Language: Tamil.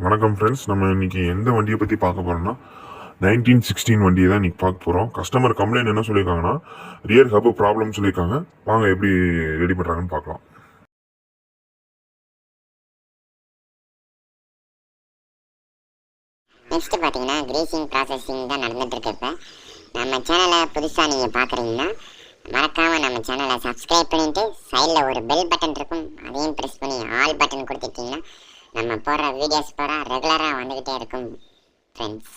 வணக்கம் ஃப்ரெண்ட்ஸ், நம்ம இன்னைக்கு எந்த வண்டியை பற்றி பார்க்க போகிறோம்னா 1916 வண்டியை தான் இன்னைக்கு பார்க்க போகிறோம். கஸ்டமர் கம்ப்ளைண்ட் என்ன சொல்லியிருக்காங்கன்னா ரியர் ஹப் ப்ராப்ளம் சொல்லியிருக்காங்க. வாங்க எப்படி ரெடி பண்ணுறாங்கன்னு பார்க்கலாம். நெக்ஸ்ட் பார்த்தீங்கன்னா கிரீசிங் ப்ராசஸிங் தான் நடந்துட்டு இருக்கு. இப்போ நம்ம சேனலை புதுசாக நீங்கள் பார்க்குறீங்கன்னா மறக்காமல் நம்ம சேனலை சப்ஸ்கிரைப் பண்ணிவிட்டு சைடில் ஒரு பெல் பட்டன் இருக்கும், அதையும் ப்ரெஸ் பண்ணி ஆல் பட்டன் கொடுத்துட்டிங்கன்னா நம்ம போடுற வீடியோஸ் ரெகுலராக வந்துக்கிட்டே இருக்கும் ஃப்ரெண்ட்ஸ்.